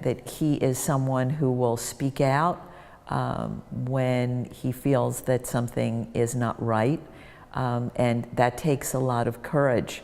that he is someone who will speak out when he feels that something is not right, and that takes a lot of courage.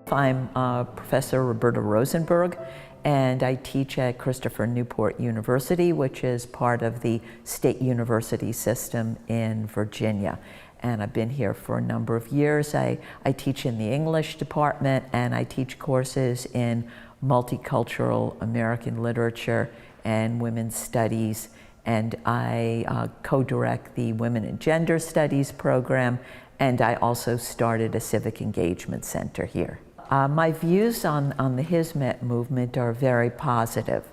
I'm Professor Roberta Rosenberg, and I teach at Christopher Newport University, which is part of the state university system in Virginia. And I've been here for a number of years. I teach in the English department, and I teach courses in multicultural American literature and women's studies. And I co-direct the Women and Gender Studies program, and I also started a civic engagement center here. My views on the Hizmet movement are very positive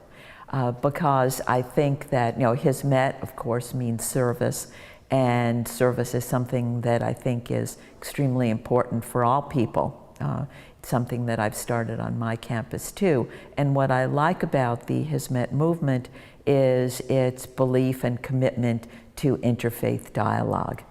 because I think that, Hizmet, of course, means service, and service is something that I think is extremely important for all people. It's something that I've started on my campus too. And what I like about the Hizmet movement is its belief and commitment to interfaith dialogue.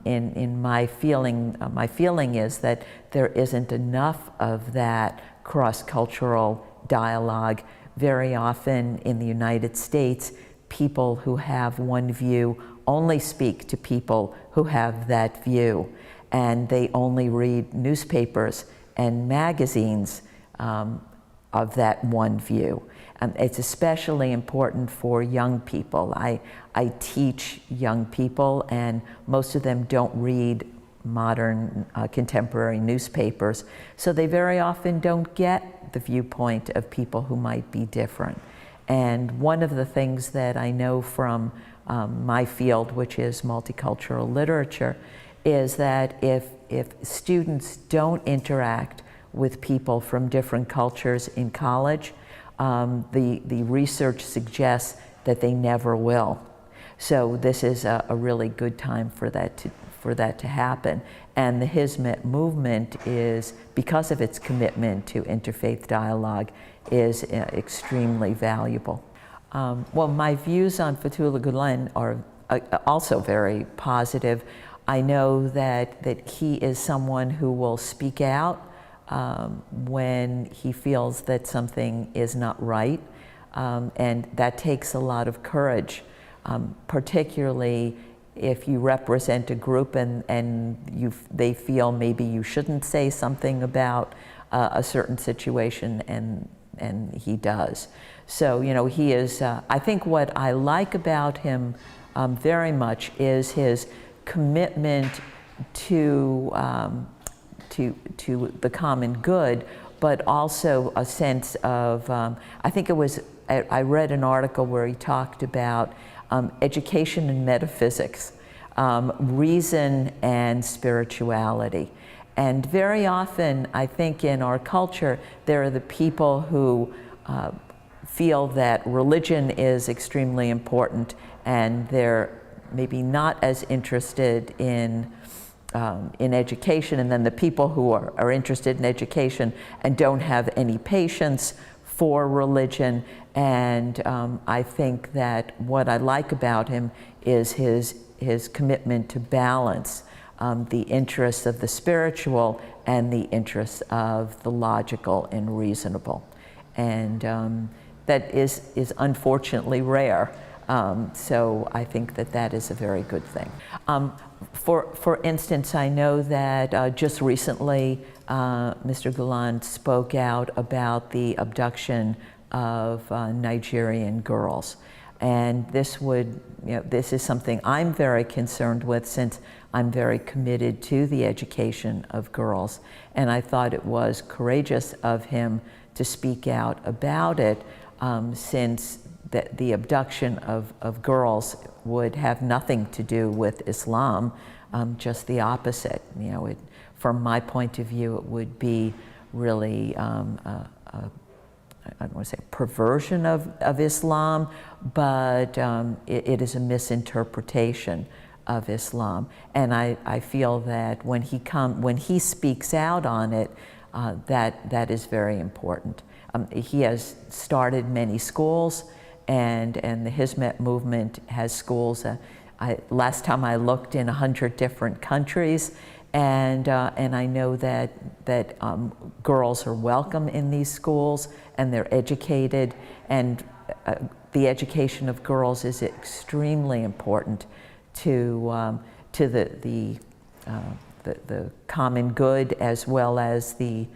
In my feeling is that there isn't enough of that cross-cultural dialogue. Very often in the United States, people who have one view only speak to people who have that view, and they only read newspapers and magazines of that one view. It's especially important for young people. I teach young people, and most of them don't read modern contemporary newspapers, so they very often don't get the viewpoint of people who might be different. And one of the things that I know from my field, which is multicultural literature, is that if students don't interact with people from different cultures in college, the research suggests that they never will. So this is a really good time for that to happen. And the Hizmet movement is, because of its commitment to interfaith dialogue, is extremely valuable. Well, my views on Fethullah Gulen are also very positive. I know that he is someone who will speak out when he feels that something is not right, and that takes a lot of courage, particularly if you represent a group and they feel maybe you shouldn't say something about a certain situation, and he does. So, he is, I think what I like about him very much is his commitment to the common good, but also a sense of, I think it was, I read an article where he talked about education and metaphysics, reason and spirituality. And very often, I think in our culture, there are the people who feel that religion is extremely important, and they're maybe not as interested in education, and then the people who are interested in education and don't have any patience for religion. And I think that what I like about him is his commitment to balance the interests of the spiritual and the interests of the logical and reasonable. And that is unfortunately rare. So I think that is a very good thing. For instance, I know that just recently Mr. Gulen spoke out about the abduction of Nigerian girls. And this is something I'm very concerned with, since I'm very committed to the education of girls. And I thought it was courageous of him to speak out about it, since the abduction of girls would have nothing to do with Islam, just the opposite. You know, from my point of view, it would be really I don't want to say perversion of Islam, but it is a misinterpretation of Islam. And I feel that when he speaks out on it, that is very important. He has started many schools, and the Hizmet movement has schools. Last time I looked, in 100 different countries, and I know that girls are welcome in these schools, and they're educated, and the education of girls is extremely important to the common good, as well as the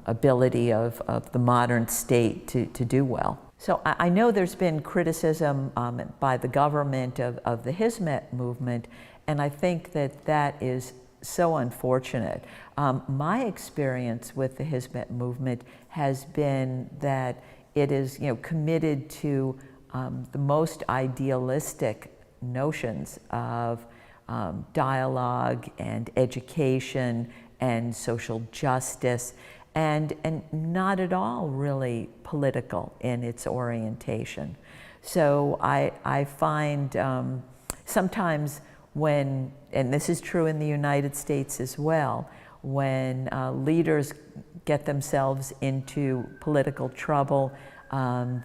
ability of the modern state to do well. So I know there's been criticism by the government of the Hizmet movement, and I think that is so unfortunate. My experience with the Hizmet movement has been that it is, committed to the most idealistic notions of dialogue and education and social justice, and not at all really political in its orientation. So I find sometimes when, and this is true in the United States as well, when leaders get themselves into political trouble,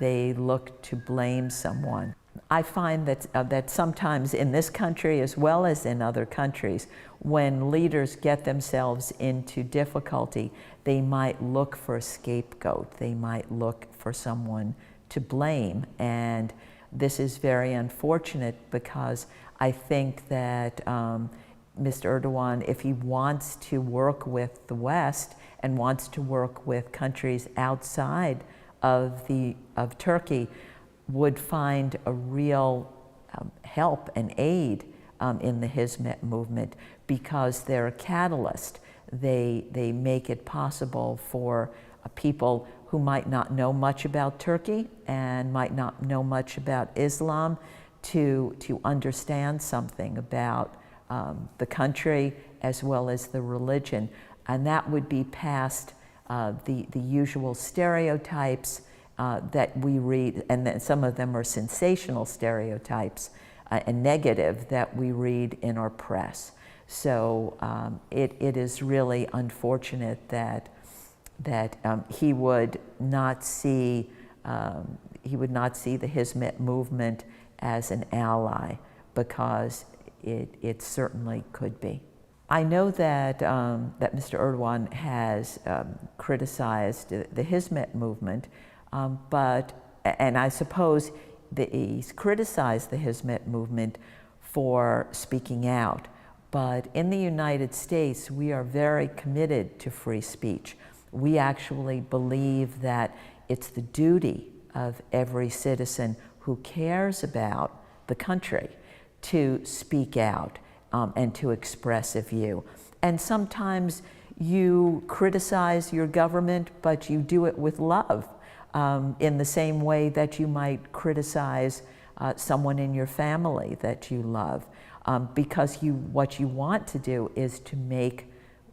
they look to blame someone. I find that sometimes in this country, as well as in other countries, when leaders get themselves into difficulty, they might look for a scapegoat. They might look for someone to blame. And this is very unfortunate, because I think that Mr. Erdogan, if he wants to work with the West and wants to work with countries outside of Turkey, would find a real help and aid in the Hizmet movement, because they're a catalyst. They make it possible for people who might not know much about Turkey and might not know much about Islam to understand something about the country as well as the religion. And that would be past the usual stereotypes that we read, and then some of them are sensational stereotypes and negative, that we read in our press. So it is really unfortunate that he would not see the Hizmet movement as an ally, because it certainly could be. I know that Mr. Erdogan has criticized the Hizmet movement, and I suppose that he's criticized the Hizmet movement for speaking out. But in the United States, we are very committed to free speech. We actually believe that it's the duty of every citizen who cares about the country to speak out and to express a view. And sometimes you criticize your government, but you do it with love, in the same way that you might criticize someone in your family that you love, because what you want to do is to make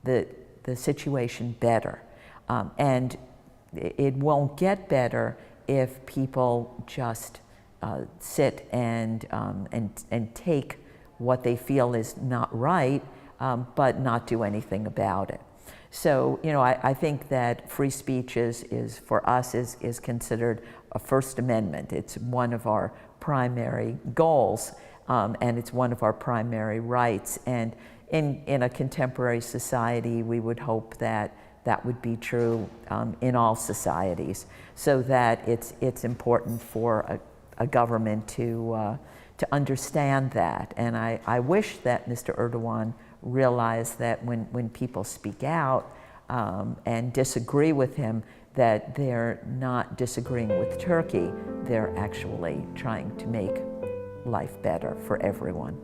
the situation better. And it won't get better if people just sit and take what they feel is not right, but not do anything about it. So, I think that free speech is for us is considered a First Amendment. It's one of our primary goals, and it's one of our primary rights. And in a contemporary society, we would hope that that would be true in all societies, so that it's important for a government to understand that. And I wish that Mr. Erdogan realized that when people speak out and disagree with him, that they're not disagreeing with Turkey, they're actually trying to make life better for everyone.